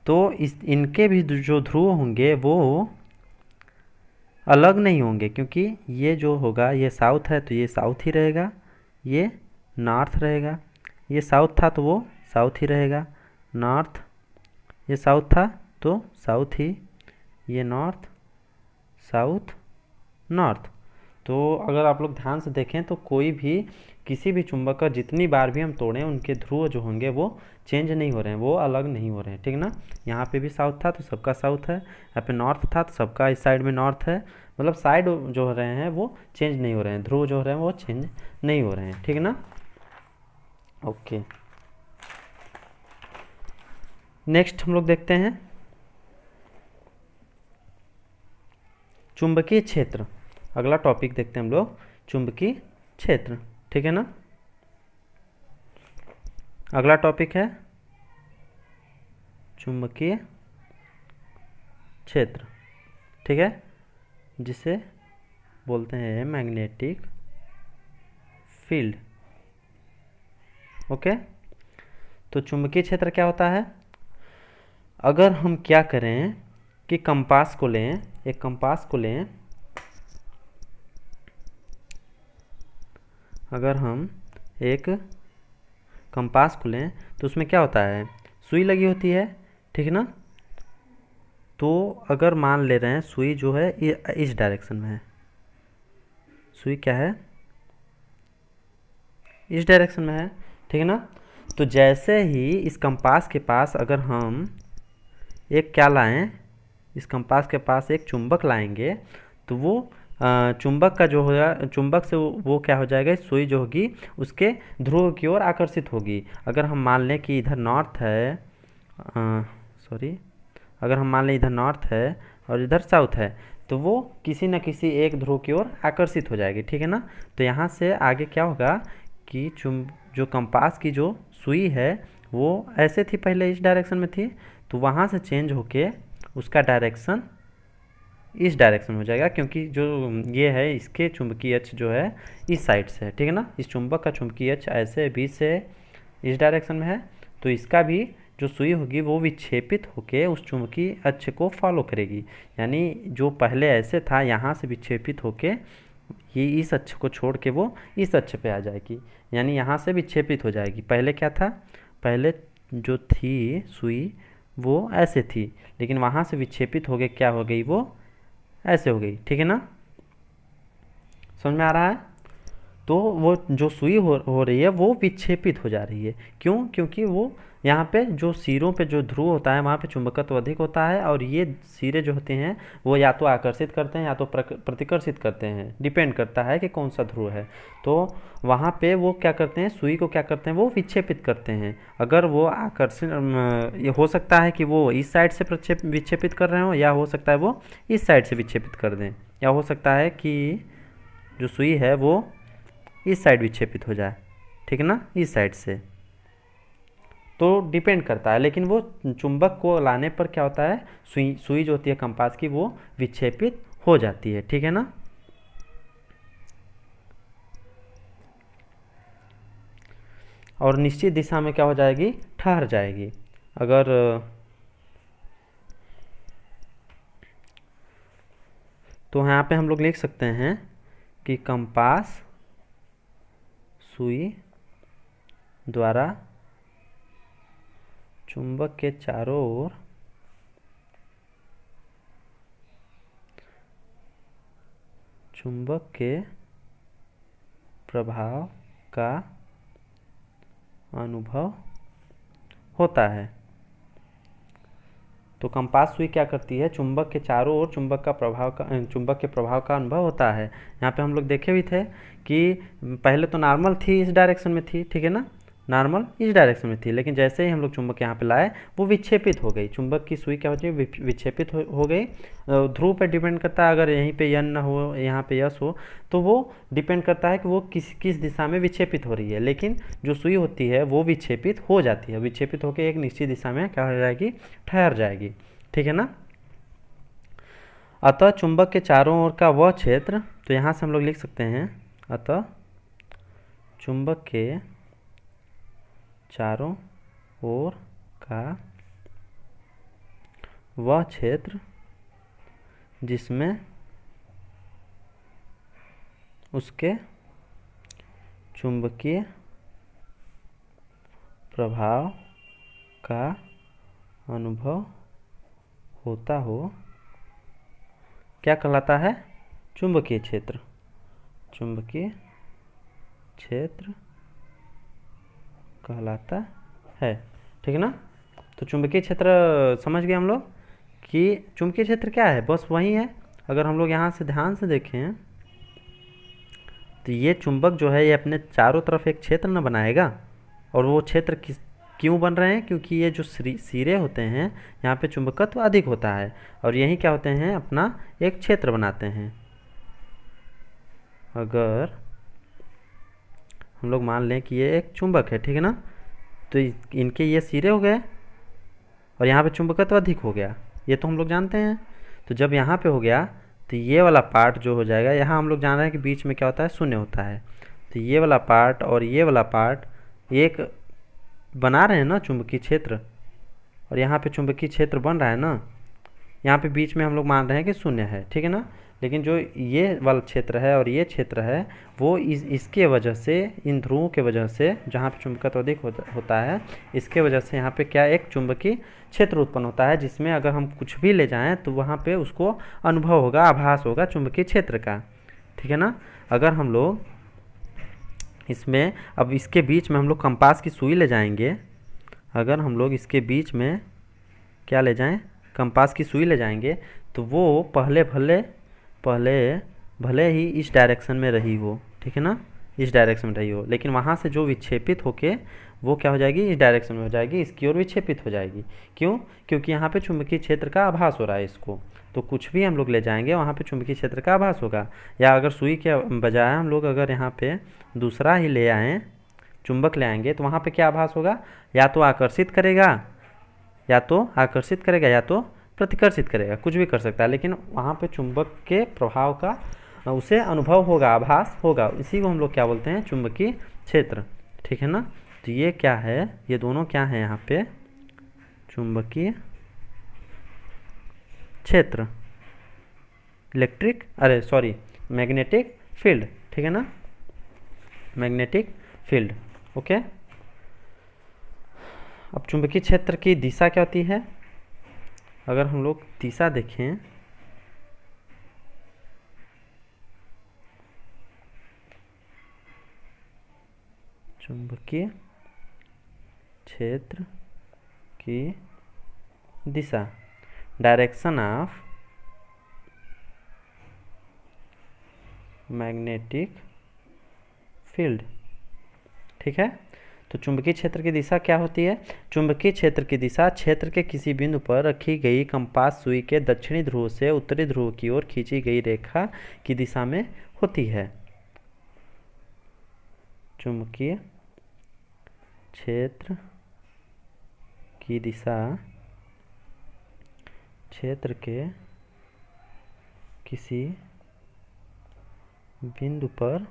तो इनके भी जो ध्रुव होंगे वो अलग नहीं होंगे, क्योंकि ये जो होगा ये साउथ है तो ये साउथ ही रहेगा, ये नॉर्थ रहेगा। ये साउथ था तो वो साउथ ही रहेगा, नॉर्थ। ये साउथ था तो साउथ ही, ये नॉर्थ, साउथ, नॉर्थ। तो अगर आप लोग ध्यान से देखें तो कोई भी किसी भी चुंबक का जितनी बार भी हम तोड़ें उनके ध्रुव जो होंगे वो चेंज नहीं हो रहे हैं, वो अलग नहीं हो रहे हैं, ठीक ना। यहाँ पे भी साउथ था तो सबका साउथ है, यहाँ पे नॉर्थ था तो सबका इस साइड में नॉर्थ है। मतलब साइड जो हो रहे हैं वो चेंज नहीं हो रहे हैं, ध्रुव जो हो रहे हैं वो चेंज नहीं हो रहे हैं, ठीक है ना। ओके, नेक्स्ट हम लोग देखते हैं चुंबकीय क्षेत्र। अगला टॉपिक देखते हैं हम लोग, चुंबकीय क्षेत्र, ठीक है ना। अगला टॉपिक है चुंबकीय क्षेत्र, ठीक है, जिसे बोलते हैं मैग्नेटिक फील्ड। ओके, तो चुंबकीय क्षेत्र क्या होता है। अगर हम क्या करें कि कंपास को लें, एक कंपास को लें, अगर हम एक कंपास को लें तो उसमें क्या होता है, सुई लगी होती है, ठीक है ना। तो अगर मान ले रहे हैं सुई जो है ये इस डायरेक्शन में है, सुई क्या है, इस डायरेक्शन में है, ठीक है ना। तो जैसे ही इस कंपास के पास अगर हम एक क्या लाएं, इस कंपास के पास एक चुंबक लाएंगे तो वो चुंबक का जो होगा, चुंबक से वो क्या हो जाएगा, सुई जो होगी उसके ध्रुव की ओर आकर्षित होगी। अगर हम मान लें कि इधर नॉर्थ है, सॉरी, अगर हम मान लें इधर नॉर्थ है और इधर साउथ है तो वो किसी न किसी एक ध्रुव की ओर आकर्षित हो जाएगी, ठीक है ना। तो यहाँ से आगे क्या होगा कि जो कंपास की जो सुई है वो ऐसे थी, पहले इस डायरेक्शन में थी, तो वहाँ से चेंज होके उसका डायरेक्शन इस डायरेक्शन हो जाएगा, क्योंकि जो ये है इसके चुंबकीय अक्ष जो है इस साइड से है, ठीक है ना। इस चुंबक का चुंबकीय अक्ष ऐसे बीच से इस डायरेक्शन में है, तो इसका भी जो सुई होगी वो विक्षेपित होके उस चुंबकीय अक्ष को फॉलो करेगी। यानी जो पहले ऐसे था यहाँ से विक्षेपित होके ये इस अक्ष को छोड़ के वो इस अक्ष पे आ जाएगी, यानी यहाँ से विक्षेपित हो जाएगी। पहले क्या था, पहले जो थी सुई वो ऐसे थी, लेकिन वहाँ से विक्षेपित हो गए, क्या हो गई, वो ऐसे हो गई, ठीक है ना। समझ में आ रहा है। तो वो जो सुई हो रही है वो विक्षेपित हो जा रही है। क्यों? क्योंकि वो यहाँ पे जो सिरों पे जो ध्रुव होता है वहाँ पे चुंबकत्व अधिक होता है, और ये सिरे जो होते हैं वो या तो आकर्षित करते हैं या तो प्रतिकर्षित करते हैं, डिपेंड करता है कि कौन सा ध्रुव है। तो वहाँ पे वो क्या करते हैं, सुई को क्या करते हैं, वो विक्षेपित करते हैं। अगर वो आकर्षण, ये हो सकता है कि वो इस साइड से विक्षेपित कर रहे हो, या हो सकता है वो इस साइड से विक्षेपित कर दें, या हो सकता है कि जो सुई है वो इस साइड विक्षेपित हो जाए, ठीक है ना, इस साइड से। तो डिपेंड करता है, लेकिन वो चुंबक को लाने पर क्या होता है, सुई जो होती है कंपास की वो विक्षेपित हो जाती है, ठीक है ना। और निश्चित दिशा में क्या हो जाएगी, ठहर जाएगी। अगर तो यहाँ पे हम लोग लिख सकते हैं कि कंपास सुई द्वारा चुंबक के चारों ओर चुंबक के प्रभाव का अनुभव होता है। तो कंपास सुई क्या करती है, चुंबक के चारों ओर चुंबक के प्रभाव का अनुभव होता है। यहाँ पे हम लोग देखे भी थे कि पहले तो नॉर्मल थी, इस डायरेक्शन में थी, ठीक है ना, नॉर्मल इस डायरेक्शन में थी, लेकिन जैसे ही हम लोग चुंबक यहाँ पे लाए वो विक्षेपित हो गई। चुंबक की सुई क्या होती है, विक्षेपित हो गई। ध्रुव पर डिपेंड करता है, अगर यहीं पे यन हो यहाँ पे यस हो तो वो डिपेंड करता है कि वो किस दिशा में विक्षेपित हो रही है। लेकिन जो सुई होती है वो विक्षेपित हो जाती है, विक्षेपित होकर एक निश्चित दिशा में क्या हो जाएगी, ठहर जाएगी, ठीक है ना। अतः चुंबक के चारों ओर का वह क्षेत्र, तो यहाँ से हम लोग लिख सकते हैं, अतः चुंबक के चारों ओर का वह क्षेत्र जिसमें उसके चुंबकीय प्रभाव का अनुभव होता हो, क्या कहलाता है, चुंबकीय क्षेत्र। चुंबकीय क्षेत्र कहलाता है, ठीक है ना। तो चुंबकीय क्षेत्र समझ गए हम लोग कि चुंबकीय क्षेत्र क्या है, बस वही है। अगर हम लोग यहाँ से ध्यान से देखें तो ये चुंबक जो है ये अपने चारों तरफ एक क्षेत्र न बनाएगा, और वो क्षेत्र क्यों बन रहे हैं, क्योंकि ये जो सिरे होते हैं यहाँ पे चुंबकत्व अधिक होता है, और यही क्या होते हैं, अपना एक क्षेत्र बनाते हैं। अगर हम लोग मान लें कि ये एक चुंबक है, ठीक है ना, तो इनके ये सिरे हो गए और यहाँ पे चुंबकत्व अधिक हो गया, ये तो हम लोग जानते हैं। तो जब यहाँ पे हो गया तो ये वाला पार्ट जो हो जाएगा, यहाँ हम लोग जान रहे हैं कि बीच में क्या होता है, शून्य होता है। तो ये वाला पार्ट और ये वाला पार्ट एक बना रहे हैं ना चुंबकीय क्षेत्र, और यहाँ पे चुंबकीय क्षेत्र बन रहा है ना, यहाँ पे बीच में हम लोग मान रहे हैं कि शून्य है, ठीक है ना। लेकिन जो ये वाला क्षेत्र है और ये क्षेत्र है वो इसके वजह से, इन ध्रुवों के वजह से, जहाँ पे चुंबकत्व अधिक होता है, इसके वजह से यहाँ पे क्या एक चुंबकीय क्षेत्र उत्पन्न होता है, जिसमें अगर हम कुछ भी ले जाएं तो वहाँ पे उसको अनुभव होगा, आभास होगा चुंबकीय क्षेत्र का, ठीक है ना। अगर हम लोग इसमें अब इसके बीच में हम लोग कंपास की सुई ले जाएंगे, अगर हम लोग इसके बीच में क्या ले जाएं, कंपास की सुई ले जाएंगे तो वो भले ही इस डायरेक्शन में रही हो, ठीक है ना, इस डायरेक्शन में रही हो, लेकिन वहाँ से जो विक्षेपित होके वो क्या हो जाएगी, इस डायरेक्शन में हो जाएगी, इसकी ओर विक्षेपित हो जाएगी। क्यों? क्योंकि यहाँ पे चुंबकीय क्षेत्र का आभास हो रहा है इसको। तो कुछ भी हम लोग ले जाएंगे वहाँ पे चुंबकीय क्षेत्र का आभास होगा। या अगर सुई के बजाय हम लोग अगर यहाँ पे दूसरा ही ले आएँ, चुंबक ले आएंगे, तो वहाँ पे क्या आभास होगा, या तो आकर्षित करेगा या तो प्रतिकर्षित करेगा, कुछ भी कर सकता है, लेकिन वहाँ पे चुंबक के प्रभाव का उसे अनुभव होगा, आभास होगा। इसी को हम लोग क्या बोलते हैं, चुंबकीय क्षेत्र, ठीक है ना। तो ये क्या है, ये दोनों क्या है यहाँ पे, चुंबकीय क्षेत्र, मैग्नेटिक फील्ड, ठीक है ना, मैग्नेटिक फील्ड। ओके, अब चुंबकीय क्षेत्र की दिशा क्या होती है, अगर हम लोग दिशा देखें, चुंबकीय क्षेत्र की दिशा, डायरेक्शन ऑफ मैग्नेटिक फील्ड, ठीक है। तो चुंबकीय क्षेत्र की दिशा क्या होती है, चुंबकीय क्षेत्र की दिशा क्षेत्र के किसी बिंदु पर रखी गई कंपास सुई के दक्षिणी ध्रुव से उत्तरी ध्रुव की ओर खींची गई रेखा की दिशा में होती है। चुंबकीय क्षेत्र की दिशा क्षेत्र के किसी बिंदु पर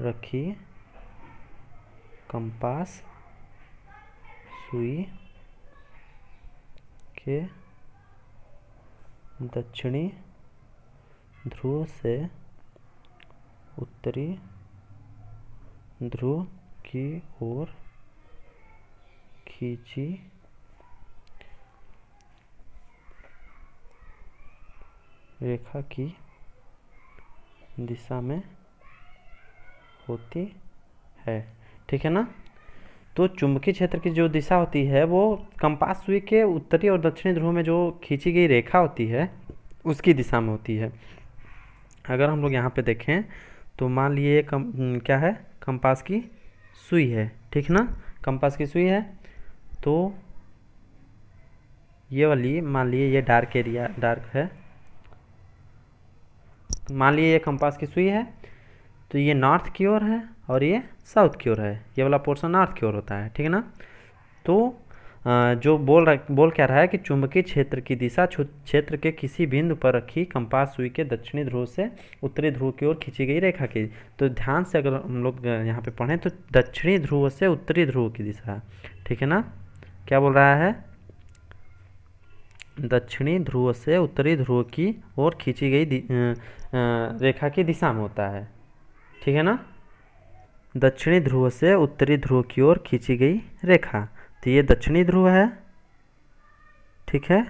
रखी कंपास सुई के दक्षिणी ध्रुव से उत्तरी ध्रुव की ओर खींची रेखा की दिशा में होती है, ठीक है ना। तो चुंबकीय क्षेत्र की जो दिशा होती है वो कंपास सुई के उत्तरी और दक्षिणी ध्रुव में जो खींची गई रेखा होती है उसकी दिशा में होती है। अगर हम लोग यहाँ पे देखें तो मान लिए क्या है, कंपास की सुई है, ठीक ना, कंपास की सुई है। तो ये वाली मान लिए ये डार्क है, मान लिए ये कंपास की सुई है, तो ये नॉर्थ की ओर है और ये साउथ की ओर है, ये वाला पोर्शन नॉर्थ की ओर होता है, ठीक है ना। तो जो बोल क्या रहा है कि चुंबकीय क्षेत्र की दिशा क्षेत्र के किसी बिंदु पर रखी कंपास सुई के दक्षिणी ध्रुव से उत्तरी ध्रुव की ओर खींची गई रेखा की। तो ध्यान से अगर हम लोग यहाँ पे पढ़ें तो दक्षिणी ध्रुव से उत्तरी ध्रुव की दिशा, ठीक है ना, क्या बोल रहा है, दक्षिणी ध्रुव से उत्तरी ध्रुव की ओर खींची गई रेखा की दिशा में होता है, ठीक है ना। दक्षिणी ध्रुव से उत्तरी ध्रुव की ओर खींची गई रेखा, तो ये दक्षिणी ध्रुव है, ठीक है,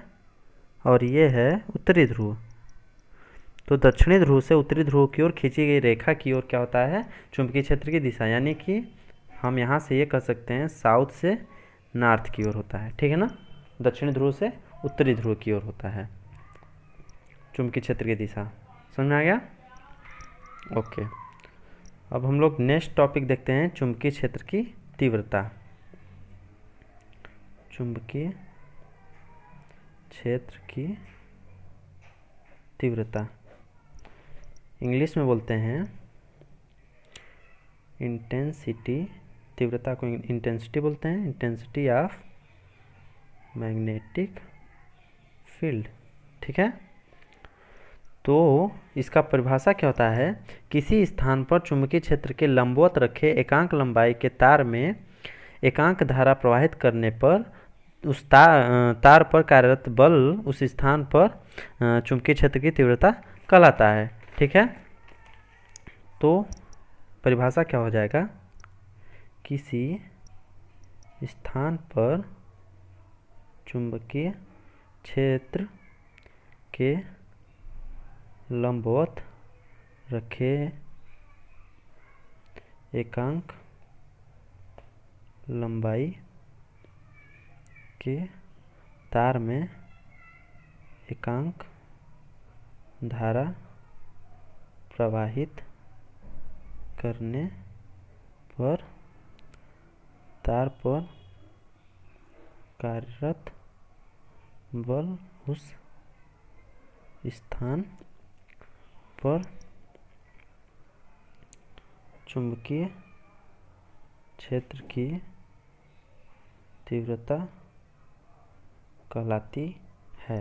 और ये है उत्तरी ध्रुव। तो दक्षिणी ध्रुव से उत्तरी ध्रुव की ओर खींची गई रेखा की ओर क्या होता है, चुंबकीय क्षेत्र की दिशा, यानी कि हम यहाँ से ये कह सकते हैं साउथ से नॉर्थ की ओर होता है, ठीक है ना, दक्षिणी ध्रुव से उत्तरी ध्रुव की ओर होता है चुंबकीय क्षेत्र की दिशा। समझ में आ गया? ओके, अब हम लोग नेक्स्ट टॉपिक देखते हैं, चुंबकीय क्षेत्र की तीव्रता। चुंबकीय क्षेत्र की तीव्रता इंग्लिश में बोलते हैं इंटेंसिटी, तीव्रता को इंटेंसिटी बोलते हैं, इंटेंसिटी ऑफ मैग्नेटिक फील्ड, ठीक है। तो इसका परिभाषा क्या होता है, किसी स्थान पर चुंबकीय क्षेत्र के लंबवत रखे एकांक लंबाई के तार में एकांक धारा प्रवाहित करने पर उस तार पर कार्यरत बल उस स्थान पर चुंबकीय क्षेत्र की तीव्रता कहलाता है, ठीक है। तो परिभाषा क्या हो जाएगा, किसी स्थान पर चुंबकीय क्षेत्र के लंबवत रखे एकांक लंबाई के तार में एकांक धारा प्रवाहित करने पर तार पर कार्यरत बल उस स्थान पर चुंबकीय क्षेत्र की तीव्रता कहलाती है।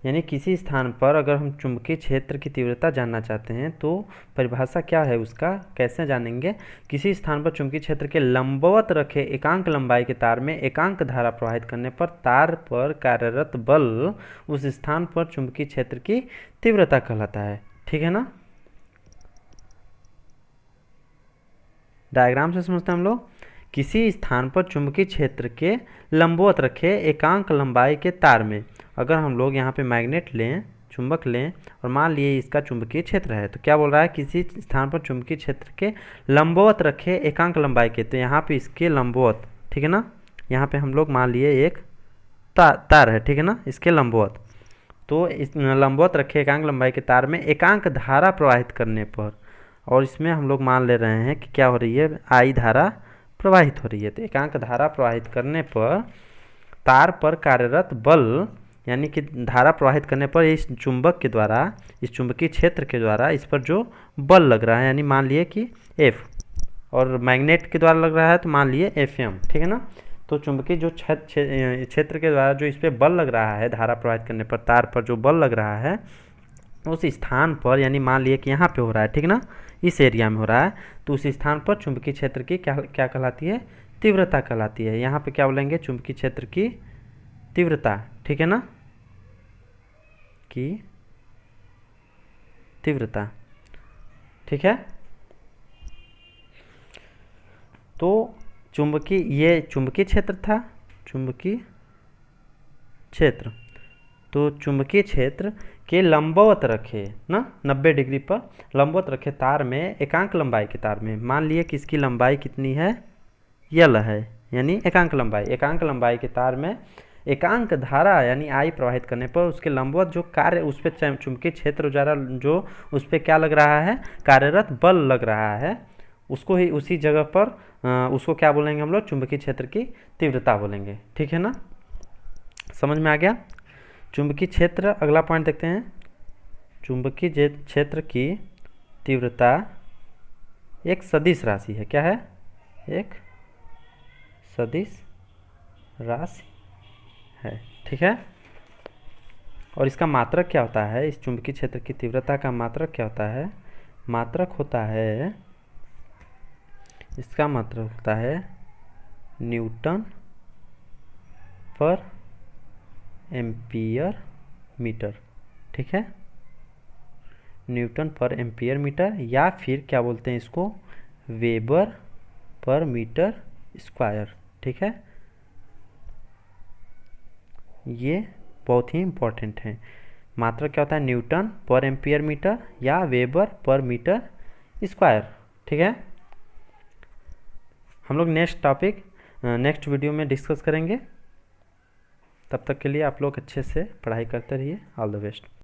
यानी किसी स्थान पर अगर हम चुंबकीय क्षेत्र की तीव्रता जानना चाहते हैं तो परिभाषा क्या है उसका, कैसे जानेंगे। किसी स्थान पर चुंबकीय क्षेत्र के लंबवत रखे एकांक लंबाई के तार में एकांक धारा प्रवाहित करने पर तार पर कार्यरत बल उस स्थान पर चुंबकीय क्षेत्र की तीव्रता कहलाता है। ठीक है ना। डायग्राम से समझते हैं हम लोग। किसी स्थान पर चुंबकीय क्षेत्र के लंबवत रखे एकांक लंबाई के तार में, अगर हम लोग यहाँ पे मैग्नेट लें, चुंबक लें और मान लिए इसका चुंबकीय क्षेत्र है, तो क्या बोल रहा है, किसी स्थान पर चुंबकीय क्षेत्र के लंबवत रखे एकांक लंबाई के, तो यहाँ पे इसके लंबवत, ठीक है ना, यहाँ पे हम लोग मान लिए एक तार है, ठीक है ना, इसके लंबवत, तो इस लंबवत रखे एकांक लंबाई के तार में एकांक धारा प्रवाहित करने पर, और इसमें हम लोग मान ले रहे हैं कि क्या हो रही है, आई धारा प्रवाहित हो रही है। तो एकांक धारा प्रवाहित करने पर तार पर कार्यरत बल, यानी कि धारा प्रवाहित करने पर इस चुंबक के द्वारा, इस चुंबकीय क्षेत्र के द्वारा इस पर जो बल लग रहा है, यानी मान लिए कि F, और मैग्नेट के द्वारा लग रहा है तो मान लिए Fm, ठीक है ना। तो चुंबकीय जो क्षेत्र के द्वारा जो इस पर बल लग रहा है, धारा प्रवाहित करने पर तार पर जो बल लग रहा है उस स्थान पर, यानी मान लिए कि यहाँ पे हो रहा है, ठीक ना, इस एरिया में हो रहा है, तो उस स्थान पर चुंबकीय क्षेत्र की क्या क्या कहलाती है, तीव्रता कहलाती है। यहाँ पे क्या बोलेंगे, चुंबकीय क्षेत्र की तीव्रता, ठीक है ना, की तीव्रता, ठीक है। तो ये चुंबकीय क्षेत्र था, चुंबकीय क्षेत्र, तो चुंबकीय क्षेत्र के लंबवत रखे ना 90 डिग्री पर लंबवत रखे तार में एकांक लंबाई के तार में, मान लिए कि इसकी लंबाई कितनी है, यल है, यानी एकांक लंबाई के तार में एकांक धारा यानी आई प्रवाहित करने पर उसके लंबवत जो कार्य उस पर चुंबकीय क्षेत्र द्वारा जो उस पर क्या लग रहा है, कार्यरत बल लग रहा है, उसको ही उसी जगह पर उसको क्या बोलेंगे हम लोग, चुंबकीय क्षेत्र की तीव्रता बोलेंगे। ठीक है ना, समझ में आ गया। चुंबकीय क्षेत्र, अगला पॉइंट देखते हैं। चुंबकीय क्षेत्र की तीव्रता एक सदिश राशि है। क्या है, एक सदिश राशि है, ठीक है। और इसका मात्रक क्या होता है, इस चुंबकीय क्षेत्र की तीव्रता का मात्रक क्या होता है, मात्रक होता है, इसका मात्रक होता है न्यूटन पर एम्पियर मीटर, ठीक है, न्यूटन पर एम्पियर मीटर, या फिर क्या बोलते हैं इसको, वेबर पर मीटर स्क्वायर, ठीक है। ये बहुत ही इम्पोर्टेंट है। मात्रक क्या होता है, न्यूटन पर एम्पियर मीटर या वेबर पर मीटर स्क्वायर, ठीक है। हम लोग नेक्स्ट वीडियो में डिस्कस करेंगे। तब तक के लिए आप लोग अच्छे से पढ़ाई करते रहिए। All the best.